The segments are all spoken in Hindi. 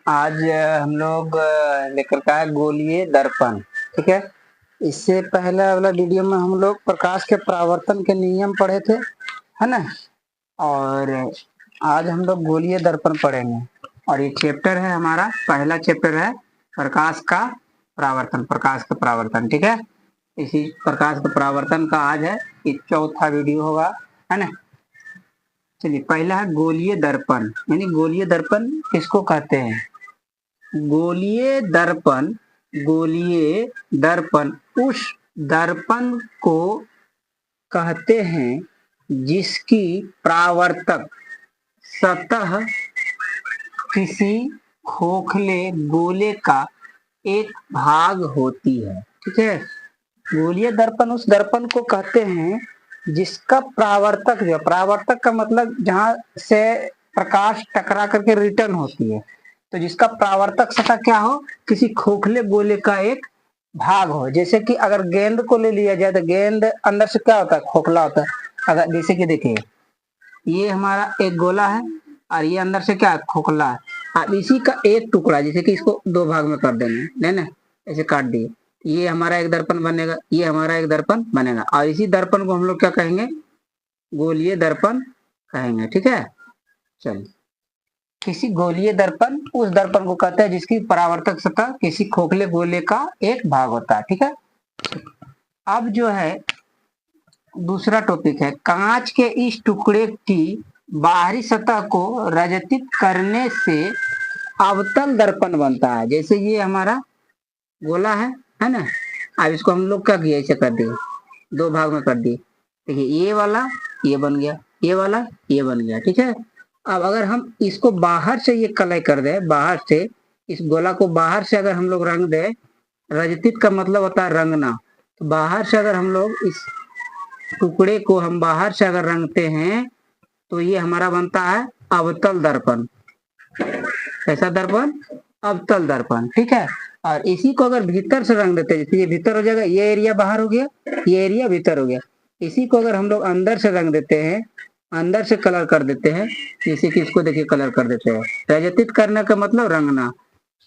आज हम लोग लेकर का है गोलीय दर्पण। ठीक है। इससे पहले वाला वीडियो में हम लोग प्रकाश के परावर्तन के नियम पढ़े थे, है ना। और आज हम लोग गोलीय दर्पण पढ़ेंगे और ये चैप्टर है हमारा, पहला चैप्टर है प्रकाश का परावर्तन। प्रकाश का परावर्तन, ठीक है। इसी प्रकाश का परावर्तन का आज है ये चौथा वीडियो होगा, है ना। चलिए, पहला है गोलीय दर्पण। यानी गोलीय दर्पण किसको कहते हैं? गोलीय दर्पण, गोलीय दर्पण उस दर्पण को कहते हैं जिसकी परावर्तक सतह किसी खोखले गोले का एक भाग होती है। ठीक है। गोलीय दर्पण उस दर्पण को कहते हैं जिसका परावर्तक, जो परावर्तक का मतलब जहां से प्रकाश टकरा करके रिटर्न होती है, तो जिसका परावर्तक सतह क्या हो, किसी खोखले गोले का एक भाग हो। जैसे कि अगर गेंद को ले लिया जाए तो गेंद अंदर से क्या होता है, खोखला होता है। अगर जैसे कि देखिए, ये हमारा एक गोला है और ये अंदर से क्या है, खोखला है। अब इसी का एक टुकड़ा, जैसे कि इसको दो भाग में कर देना, ना ऐसे काट दिए, ये हमारा एक दर्पण बनेगा, ये हमारा एक दर्पण बनेगा। और इसी दर्पण को हम लोग क्या कहेंगे, गोलीय दर्पण कहेंगे। ठीक है। चलिए, किसी गोलीय दर्पण उस दर्पण को कहते हैं जिसकी परावर्तक सतह किसी खोखले गोले का एक भाग होता है। ठीक है। अब जो है दूसरा टॉपिक है, कांच के इस टुकड़े की बाहरी सतह को रजतित करने से अवतल दर्पण बनता है। जैसे ये हमारा गोला है ना। अब इसको हम लोग क्या किया, ऐसे कर दिए, दो भाग में कर दिए। देखिए, ये वाला ये बन गया, ये वाला ये बन गया। ठीक है। अब अगर हम इसको बाहर से ये कलय कर दे, बाहर से इस गोला को बाहर से अगर हम लोग रंग दे, रजतित का मतलब होता है रंगना, तो बाहर से अगर हम लोग इस टुकड़े को हम बाहर से अगर रंगते हैं तो ये हमारा बनता है अवतल दर्पण। कैसा दर्पण? अवतल दर्पण। ठीक है। और इसी को अगर भीतर से रंग देते हैं, जैसे ये भीतर हो जाएगा, ये एरिया बाहर हो गया, ये एरिया भीतर हो गया। इसी को अगर हम लोग अंदर से रंग देते हैं, अंदर से कलर कर देते हैं, जैसे कि इसको देखिए कलर कर देते हैं, रजतित करने का मतलब रंगना।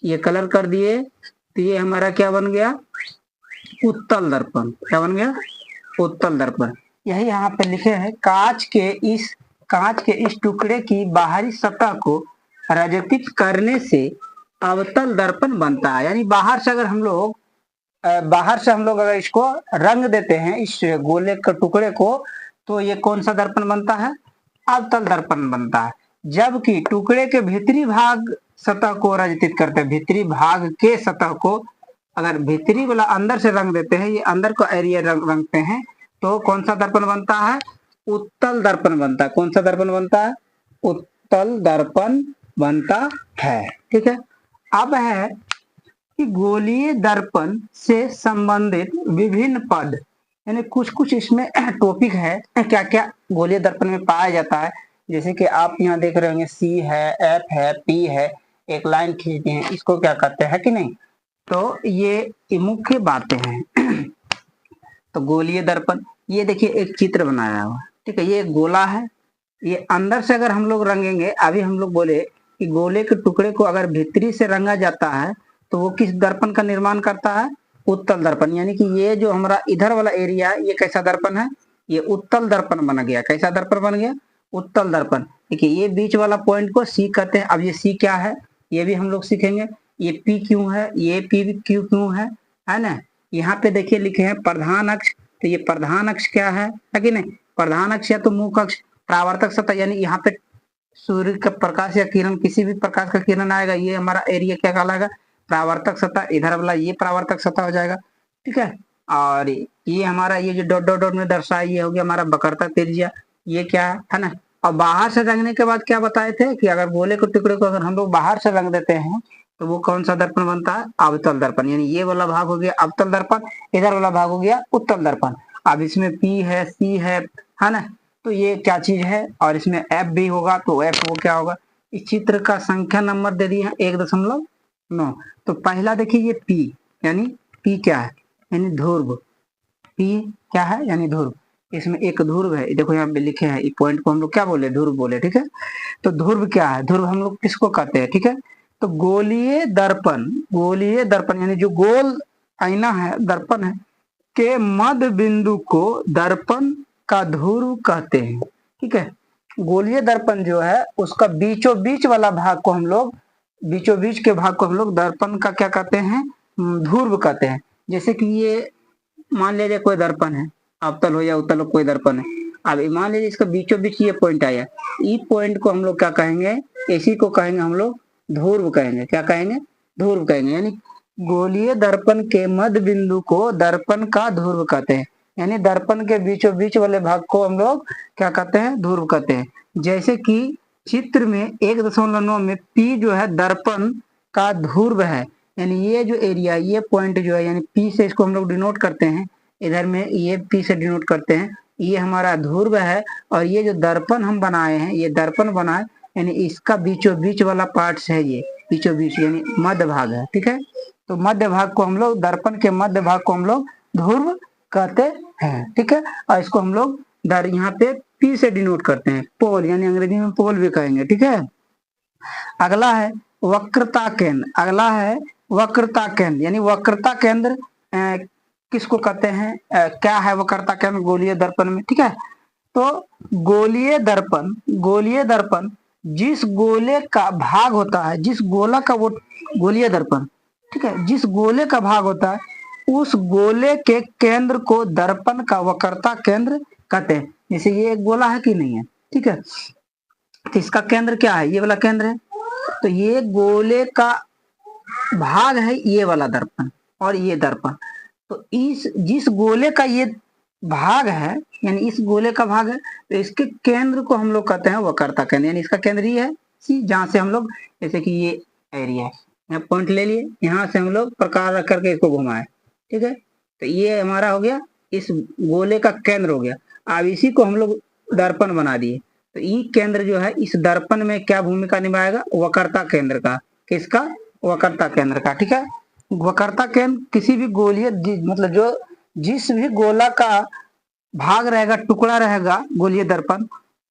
ये कलर कर दिए तो ये हमारा क्या बन गया, उत्तल दर्पण। क्या बन गया? उत्तल दर्पण। यही यहाँ पे लिखे हैं, कांच के इस टुकड़े की बाहरी सतह को रजतित करने से अवतल दर्पण बनता है। यानी बाहर से हम लोग अगर इसको रंग देते हैं, इस गोले के टुकड़े को, तो ये कौन सा दर्पण बनता है? अवतल दर्पण बनता है। जबकि टुकड़े के भीतरी भाग सतह को रजतित करते हैं, भीतरी भाग के सतह को अगर भीतरी वाला अंदर से रंग देते हैं, ये अंदर का एरिया रंगते हैं, तो कौन सा दर्पण बनता है? उत्तल दर्पण बनता है। कौन सा दर्पण बनता है? उत्तल दर्पण बनता है। ठीक है। अब है कि गोलीय दर्पण से संबंधित विभिन्न पद, यानी कुछ कुछ इसमें टॉपिक है, क्या क्या गोलीय दर्पण में पाया जाता है। जैसे कि आप यहाँ देख रहे होंगे, सी है, एफ है, पी है, एक लाइन खींच दी है, इसको क्या कहते हैं कि नहीं। तो ये मुख्य बातें हैं। तो गोलीय दर्पण, ये देखिए एक चित्र बनाया हुआ, ठीक है। ये एक गोला है, ये अंदर से अगर हम लोग रंगेंगे, अभी हम लोग बोले कि गोले के टुकड़े को अगर भीतरी से रंगा जाता है तो वो किस दर्पण का निर्माण करता है? उत्तल दर्पण। यानी कि ये जो हमारा इधर वाला एरिया है, ये कैसा दर्पण है? ये उत्तल दर्पण बन गया। कैसा दर्पण बन गया? उत्तल दर्पण। देखिए, ये बीच वाला पॉइंट को सी कहते हैं। अब ये सी क्या है, ये भी हम लोग सीखेंगे। ये पी क्यों है, ये पी क्यों है ना। यहाँ पे देखिए लिखे हैं प्रधान अक्ष, तो ये प्रधान अक्ष क्या है कि नहीं, प्रधान अक्ष या तो मुख्य अक्ष, परावर्तक सतह, यानी यहाँ पे सूर्य का प्रकाश या किरण, किसी भी प्रकार का किरण आएगा, ये हमारा एरिया क्या कहलाएगा? परावर्तक सतह। इधर वाला ये परावर्तक सतह हो जाएगा। ठीक है। और ये हमारा ये जो डॉट डॉट डॉट में दर्शाया, ये हो गया हमारा वक्रता त्रिज्या। ये क्या है ना। और बाहर से रंगने के बाद क्या बताए थे कि अगर गोले के टुकड़े को अगर हम लोग बाहर से रंग देते हैं तो वो कौन सा दर्पण बनता है? अवतल दर्पण। यानी ये वाला भाग हो गया अवतल दर्पण, इधर वाला भाग हो गया उत्तल दर्पण। अब इसमें पी है, सी है ना, तो ये क्या चीज है। और इसमें एफ भी होगा, तो एफ वो क्या होगा? इस चित्र का संख्या नंबर दे दिए हैं 1.9। तो पहला देखिए ये पी, यानी पी क्या है? यानी ध्रुव। पी क्या है? यानी ध्रुव। इसमें एक ध्रुव है, देखो यहाँ पे लिखे हैं, इस पॉइंट को हम लोग क्या बोले? ध्रुव बोले। ठीक है। तो ध्रुव क्या है? ध्रुव हम लोग किसको कहते हैं? ठीक है। तो गोलीय दर्पण यानी जो गोल आईना है, दर्पण है, के मध्य बिंदु को दर्पण का ध्रुव कहते हैं। ठीक है, गोलीय दर्पण जो है उसका बीचों बीच वाला भाग को हम लोग, बीचों बीच के भाग को हम लोग दर्पण का क्या कहते हैं, ध्रुव कहते हैं। जैसे कि ये मान लीजिए कोई दर्पण है, अवतल हो या उत्तल हो, कोई दर्पण है। अब मान लीजिए इसका बीचों बीच ये पॉइंट आया, ई पॉइंट को हम लोग क्या कहेंगे, इसी को कहेंगे हम लोग ध्रुव कहेंगे। क्या कहेंगे, ध्रुव कहेंगे। यानी गोलीय दर्पण के मध्य बिंदु को दर्पण का ध्रुव कहते हैं। यानी दर्पण के बीचों बीच वाले भाग को हम लोग क्या कहते हैं, ध्रुव कहते हैं। जैसे कि चित्र में 1.9 में पी जो है दर्पण का ध्रुव है। यानी ये जो एरिया, ये पॉइंट जो है, यानी पी से इसको हम लोग डिनोट करते हैं, इधर में ये पी से डिनोट करते हैं, ये हमारा ध्रुव है। और ये जो दर्पण हम बनाए हैं, ये दर्पण बनाए यानी इसका बीचों बीच वाला पार्ट है, ये बीचों बीच यानी मध्य भाग है। ठीक है, तो मध्य भाग को हम लोग, दर्पण के मध्य भाग को हम लोग ध्रुव कहते हैं। ठीक है, और इसको हम लोग यहाँ पे पी से डिनोट करते हैं, पोल, यानी अंग्रेजी में पोल भी कहेंगे। ठीक है, अगला है वक्रता केंद्र। अगला है वक्रता केंद्र, यानी वक्रता केंद्र किसको कहते हैं, क्या है वक्रता केंद्र गोलीय दर्पण में। ठीक है, तो गोलीय दर्पण जिस गोले का भाग होता है, जिस गोला का वो गोलीय दर्पण, ठीक है, जिस गोले का भाग होता है उस गोले के केंद्र को दर्पण का वक्रता केंद्र कहते हैं। जैसे ये एक गोला है कि नहीं है, ठीक है, तो इसका केंद्र क्या है, ये वाला केंद्र है। तो ये गोले का भाग है ये वाला दर्पण और ये दर्पण। तो इस जिस गोले का ये भाग है, यानी इस गोले का भाग है, तो इसके केंद्र को हम लोग कहते हैं वक्रता केंद्र। यानी इसका केंद्र ये है सी, जहां से हम लोग, जैसे कि ये एरिया है, यहाँ पॉइंट ले लिए, यहाँ से हम लोग प्रकार रख करके इसको घुमाए। ठीक है, तो ये हमारा हो गया, इस गोले का केंद्र हो गया। अब इसी को हम लोग दर्पण बना दिए, तो ये केंद्र जो है इस दर्पण में क्या भूमिका निभाएगा, वक्रता केंद्र का। किसका, वक्रता केंद्र का। ठीक है, वक्रता केंद्र किसी भी गोलीय, मतलब जो जिस भी गोला का भाग रहेगा, टुकड़ा रहेगा गोलीय दर्पण,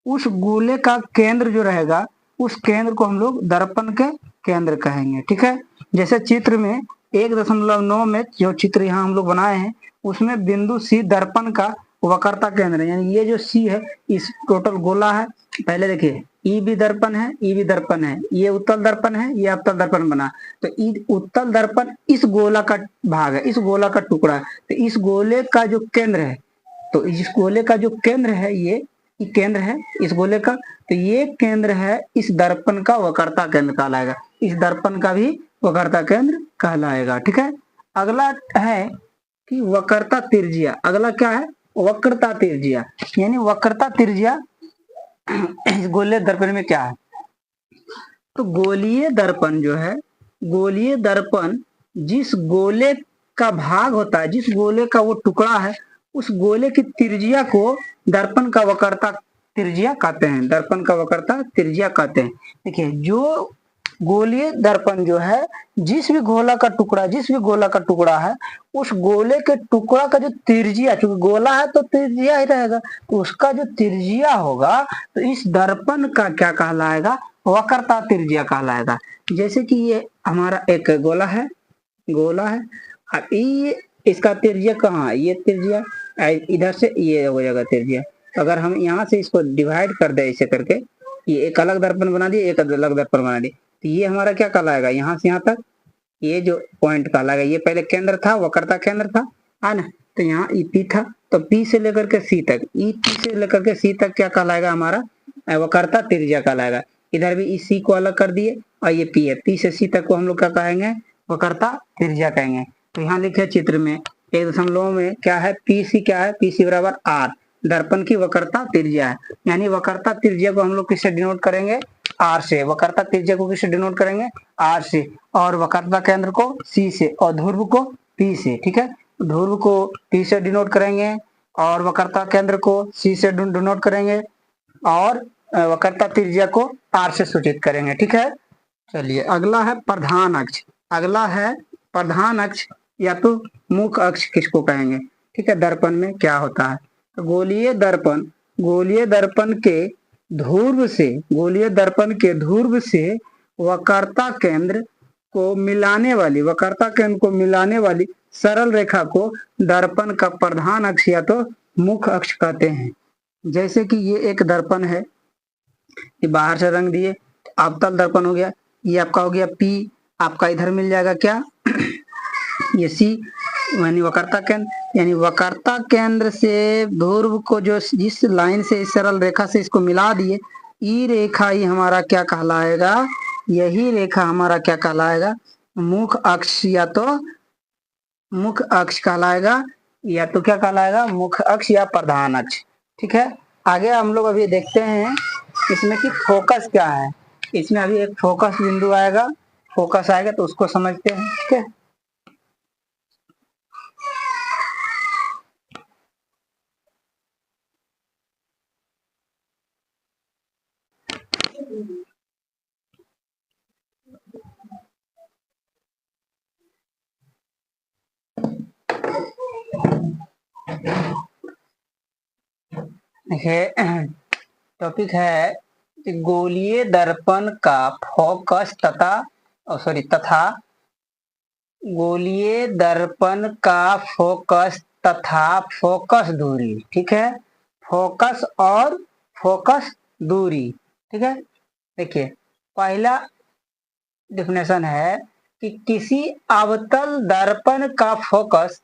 उस गोले का केंद्र जो रहेगा, उस केंद्र को हम लोग दर्पण के केंद्र कहेंगे। ठीक है, जैसे चित्र में 1.9 में जो चित्र यहाँ हम लोग बनाए हैं, उसमें बिंदु सी दर्पण का वक्रता केंद्र है। यानी ये जो सी है, इस टोटल गोला है, पहले देखिए ई भी दर्पण है, ई भी दर्पण है, ये उत्तल दर्पण है, ये अवतल दर्पण बना। तो उत्तल दर्पण इस गोला का भाग है, इस गोला का टुकड़ा है। तो इस गोले का जो केंद्र है, तो इस गोले का जो केंद्र है, ये केंद्र है इस गोले का, तो ये केंद्र है इस दर्पण का वक्रता केंद्र कहलाएगा। इस दर्पण का भी वक्रता केंद्र कहलाएगा। ठीक है, अगला है कि वक्रता त्रिज्या। अगला क्या है, वक्रता त्रिज्या। यानी वक्रता त्रिज्या इस गोलीय दर्पण में क्या है, तो गोलीय दर्पण जो है, गोलीय दर्पण जिस गोले का भाग होता है, जिस गोले का वो टुकड़ा है, उस गोले की त्रिज्या को दर्पण का वक्रता त्रिज्या कहते हैं। दर्पण का वक्रता त्रिज्या कहते हैं। देखिए, जो गोलीय दर्पण जो है, जिस भी गोला का टुकड़ा है, उस गोले के टुकड़ा का जो त्रिज्या, क्योंकि गोला है तो त्रिज्या ही रहेगा, तो उसका जो त्रिज्या होगा, तो इस दर्पण का क्या कहलाएगा, वक्रता त्रिज्या कहलाएगा। जैसे कि ये हमारा एक गोला है, अब ये इसका त्रिज्या कहाँ है, ये त्रिज्या इधर से ये हो जाएगा त्रिज्या। अगर हम यहाँ से इसको डिवाइड कर दे ऐसे करके, ये एक अलग दर्पण बना दिए, एक अलग दर्पण बना दिए, तो ये हमारा क्या कहलाएगा, यहाँ से यहाँ तक ये जो पॉइंट कहलाएगा, ये पहले केंद्र था, वक्रता केंद्र था, है ना। तो यहाँ ई पी था, तो पी से लेकर के सी तक, ई पी से लेकर के सी तक क्या कहलाएगा, हमारा वक्रता त्रिज्या कहलाएगा। इधर भी इस सी को अलग कर दिए, और ये पी है, पी से सी तक को हम लोग क्या कहेंगे, वक्रता त्रिज्या कहेंगे। तो यहाँ लिखे चित्र में 1.9 में क्या है, पी सी क्या है, पी सी बराबर आर, दर्पण की वक्रता त्रिज्या है। यानी वक्रता त्रिज्या को हम लोग किससे डिनोट करेंगे, आर से। वक्रता त्रिज्या को किससे डिनोट करेंगे, आर से, और वक्रता केंद्र को सी से, और ध्रुव को पी से। ठीक है, ध्रुव को पी से डिनोट करेंगे, और वक्रता केंद्र को सी से डिनोट करेंगे, और वक्रता त्रिज्या को आर से सूचित करेंगे। ठीक है, चलिए अगला है प्रधान अक्ष। अगला है प्रधान अक्ष या तो मुख्य अक्ष किसको कहेंगे। ठीक है, दर्पण में क्या होता है, तो गोलीय दर्पण के ध्रुव से वक्रता केंद्र को मिलाने वाली सरल रेखा को दर्पण का प्रधान अक्ष या तो मुख्य अक्ष कहते हैं। जैसे कि ये एक दर्पण है, ये बाहर से रंग दिए, अवतल दर्पण हो गया, ये आपका हो गया P, आपका इधर मिल जाएगा क्या ये C, यानी वक्रता केंद्र। यानी वक्रता केंद्र से ध्रुव को जो जिस लाइन से इस सरल रेखा से इसको मिला दिए, ई रेखा ही हमारा क्या कहलाएगा, यही रेखा हमारा क्या कहलाएगा, मुख्य अक्ष या तो मुख्य अक्ष कहलाएगा, या तो क्या कहलाएगा, मुख्य अक्ष या प्रधान अक्ष। ठीक है, आगे हम लोग अभी देखते हैं इसमें कि फोकस क्या है। इसमें अभी एक फोकस बिंदु आएगा, फोकस आएगा तो उसको समझते हैं। ठीक है, देखिए टॉपिक है कि गोलीय दर्पण का फोकस तथा गोलीय दर्पण का फोकस तथा फोकस दूरी। ठीक है, फोकस और फोकस दूरी। ठीक है, देखिए पहला डेफिनेशन है कि किसी अवतल दर्पण का फोकस,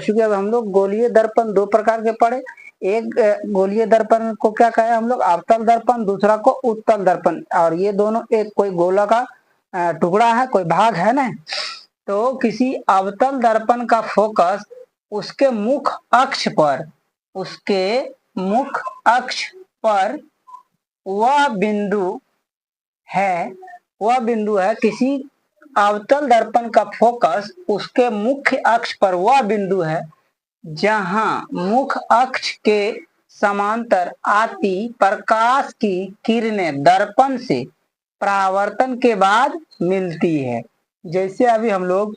क्योंकि अब हम लोग गोलीय दर्पण दो प्रकार के पढ़े। एक गोलीय दर्पण को क्या कहे हम लोग, अवतल दर्पण, दूसरा को उत्तल दर्पण। और ये दोनों एक कोई गोला का टुकड़ा है, कोई भाग है ना। तो किसी अवतल दर्पण का फोकस उसके मुख्य अक्ष पर वह बिंदु है। किसी अवतल दर्पण का फोकस उसके मुख्य अक्ष पर वह बिंदु है जहां मुख्य अक्ष के समांतर आती प्रकाश की किरणें दर्पण से परावर्तन के बाद मिलती है। जैसे अभी हम लोग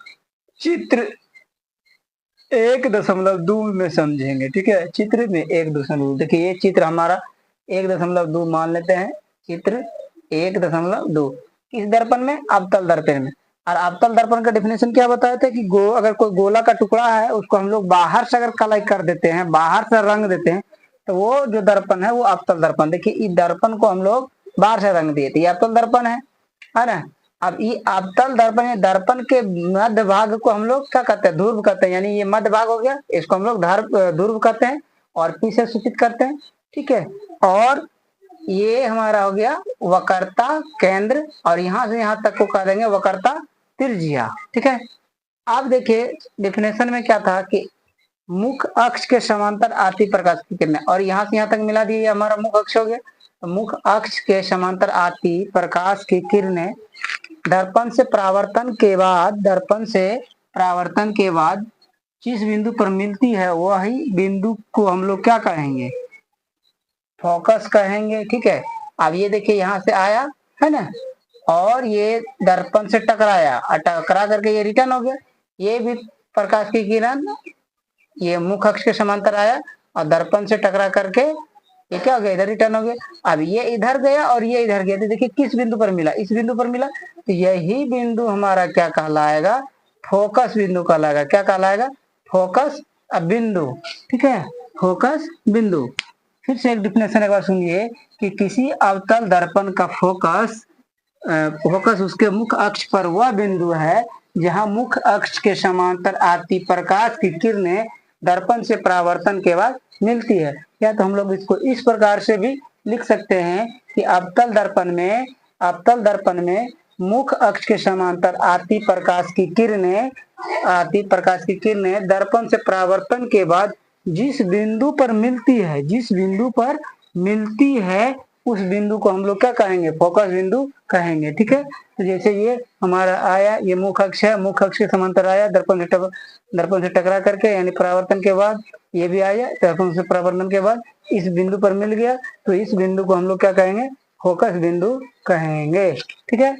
चित्र 1.2 में समझेंगे। ठीक है, चित्र में 1.2, देखिए ये चित्र हमारा 1.2 मान लेते हैं, चित्र 1.2 किस दर्पण में, अवतल दर्पण में। और अवतल दर्पण का डेफिनेशन क्या बताए थे कि अगर कोई गोला का टुकड़ा है उसको हम लोग बाहर से अगर कलई कर देते हैं, बाहर से रंग देते हैं, तो वो जो दर्पण है वो अवतल दर्पण। देखिए इस दर्पण को हम लोग बाहर से रंग दिए थे, ये अवतल दर्पण है ना। अब ये अवतल दर्पण के मध्य भाग को हम लोग क्या कहते हैं, ध्रुव कहते हैं। यानी ये मध्य भाग हो गया, इसको हम लोग ध्रुव कहते हैं और पी से सूचित करते हैं। ठीक है, और ये हमारा हो गया वक्रता केंद्र, और यहाँ से यहाँ तक को कह देंगे वक्रता त्रिज्या। ठीक है, अब देखिए डेफिनेशन में क्या था कि मुख्य अक्ष के समांतर आती प्रकाश की किरणें, और यहाँ से यहाँ तक मिला दिए, हमारा मुख्य अक्ष हो गया। तो मुख्य अक्ष के समांतर आती प्रकाश की किरणें दर्पण से परावर्तन के बाद जिस बिंदु पर मिलती है वही बिंदु को हम लोग क्या कहेंगे, फोकस कहेंगे। ठीक है, अब ये देखिए यहाँ से आया है ना, और ये दर्पण से टकराया, और टकरा करके ये रिटर्न हो गया। ये भी प्रकाश की किरण ये मुख्य अक्ष के समांतर आया और दर्पण से टकरा करके ये क्या हो गया, इधर रिटर्न हो गया। अब ये इधर गया और ये इधर गया, तो देखिए किस बिंदु पर मिला, इस बिंदु पर मिला। तो यही बिंदु हमारा क्या कहलाएगा, फोकस बिंदु कहलाएगा। क्या कहलाएगा, फोकस बिंदु। ठीक है, फोकस बिंदु। फिर से एक डिफिनेशन एक बार सुनिए कि किसी अवतल दर्पण का फोकस उसके मुख्य अक्ष पर वह बिंदु है जहां मुख्य अक्ष के समांतर आती प्रकाश की किरणें दर्पण से परावर्तन के बाद मिलती है। या तो हम लोग इसको इस प्रकार से भी लिख सकते हैं कि अवतल दर्पण में मुख्य अक्ष के समांतर आती प्रकाश की किरणें दर्पण से परावर्तन के बाद जिस बिंदु पर मिलती है उस बिंदु को हम लोग क्या कहेंगे, फोकस बिंदु कहेंगे। ठीक है, तो जैसे ये हमारा आया, ये मुख्य अक्ष है, मुख्य अक्ष के समांतर आया, दर्पण से टकरा करके यानी परावर्तन के बाद ये भी आया, दर्पण से परावर्तन के बाद इस बिंदु पर मिल गया, तो इस बिंदु को हम लोग क्या कहेंगे, फोकस बिंदु कहेंगे। ठीक है,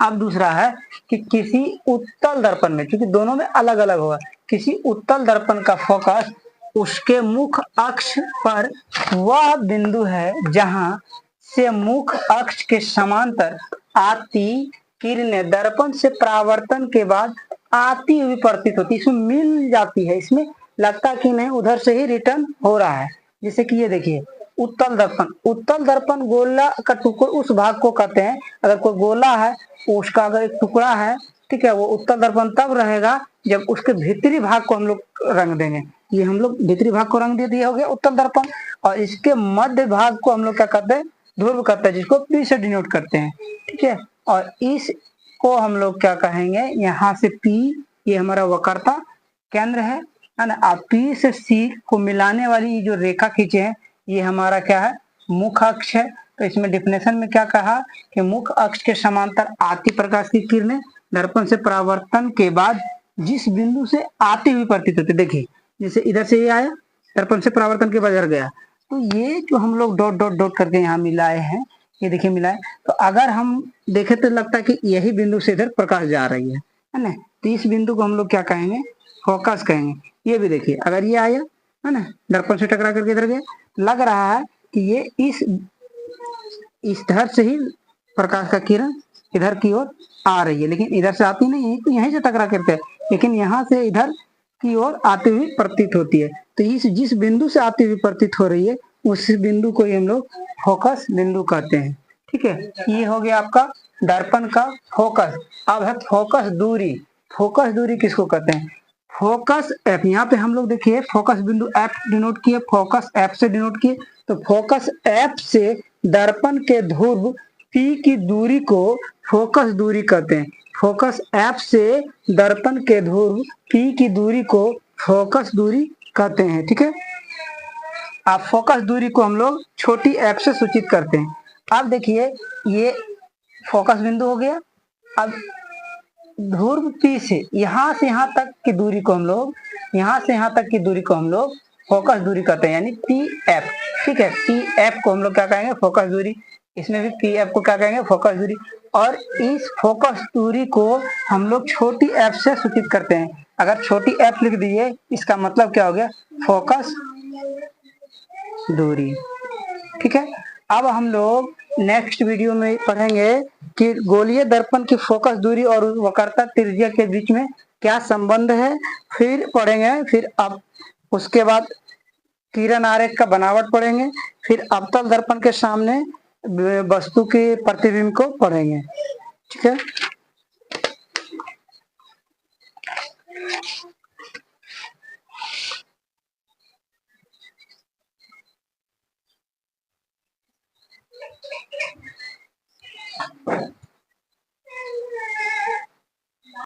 अब दूसरा है कि किसी उत्तल दर्पण में, क्योंकि दोनों में अलग अलग होगा, किसी उत्तल दर्पण का फोकस उसके मुख्य अक्ष पर वह बिंदु है जहां से मुख अक्ष के समांतर आती किरणें दर्पण से परावर्तन के बाद आती हुई प्रतीत होती, इसमें मिल जाती है, इसमें लगता कि नहीं उधर से ही रिटर्न हो रहा है। जैसे कि ये देखिए उत्तल दर्पण, उत्तल दर्पण गोला का टुकड़ा उस भाग को कहते हैं, अगर कोई गोला है उसका अगर एक टुकड़ा है, ठीक है, वो उत्तल दर्पण तब रहेगा जब उसके भीतरी भाग को हम लोग रंग देंगे। ये हम लोग भीतरी भाग को रंग दे दिया हो गया उत्तल दर्पण, और इसके मध्य भाग को हम लोग क्या कहते हैं, ध्रुव कहते हैं, जिसको पी से डिनोट करते हैं, ठीक है। और इसको हम लोग क्या कहेंगे, यहाँ से पी ये हमारा वक्रता केंद्र है ना, आप पी से सी को मिलाने वाली ये जो रेखा खींचे हैं ये हमारा क्या है, मुख अक्ष है। तो इसमें डिफिनेशन में क्या कहा कि मुख अक्ष के समांतर आती प्रकाश की किरणें दर्पण से परावर्तन के बाद जिस बिंदु से आती हुई प्रतीत होती, देखिए जैसे इधर से ये आया दर्पण से परावर्तन के बाद इधर गया, तो ये जो हम लोग डॉट डॉट डॉट करके यहाँ मिलाए हैं, ये देखिए मिलाए, तो अगर हम देखें तो लगता है कि यही बिंदु से इधर प्रकाश जा रही है ना, तो इस बिंदु को हम लोग क्या कहेंगे, फोकस कहेंगे। ये भी देखिए अगर ये आया है ना दर्पण से टकरा करके इधर गया, लग रहा है कि ये इस धर से ही प्रकाश का किरण इधर की ओर आ रही है, लेकिन इधर से आती नहीं है, तो यहीं से टकरा करते हैं, लेकिन यहाँ से इधर की ओर आती हुई प्रतीत होती है। तो इस जिस बिंदु से आती हुई प्रतीत हो रही है उस बिंदु को हम लोग फोकस बिंदु कहते हैं, ठीक है। ये हो गया आपका दर्पण का फोकस। अब है फोकस दूरी। फोकस दूरी किसको कहते हैं, फोकस एफ, यहाँ पे हम लोग देखिए फोकस बिंदु एफ डिनोट किए, फोकस एफ से डिनोट किए, तो फोकस एफ से दर्पण के ध्रुव पी की दूरी को फोकस दूरी कहते हैं। फोकस एफ से दर्पण के ध्रुव पी की दूरी को फोकस दूरी कहते हैं, ठीक है। अब फोकस दूरी को हम लोग छोटी एफ से सूचित करते हैं। अब देखिए ये फोकस बिंदु हो गया, अब ध्रुव पी से यहाँ तक की दूरी को हम लोग, यहाँ से यहाँ तक की दूरी को हम लोग फोकस दूरी कहते हैं, यानी पी एफ, ठीक है। पी एफ को हम लोग क्या कहेंगे, फोकस दूरी। इसमें भी पी एफ को क्या कहेंगे, फोकस दूरी। और इस फोकस दूरी को हम लोग छोटी एफ से सूचित करते हैं। अगर छोटी एफ लिख दिए इसका मतलब क्या हो गया, फोकस दूरी, ठीक है। अब हम लोग नेक्स्ट वीडियो में पढ़ेंगे कि गोलीय दर्पण की फोकस दूरी और वक्रता त्रिज्या के बीच में क्या संबंध है, फिर पढ़ेंगे, फिर अब उसके बाद किरण आरेख का बनावट पढ़ेंगे, फिर अवतल दर्पण के सामने वस्तु के प्रतिबिंब को पढ़ेंगे, ठीक है।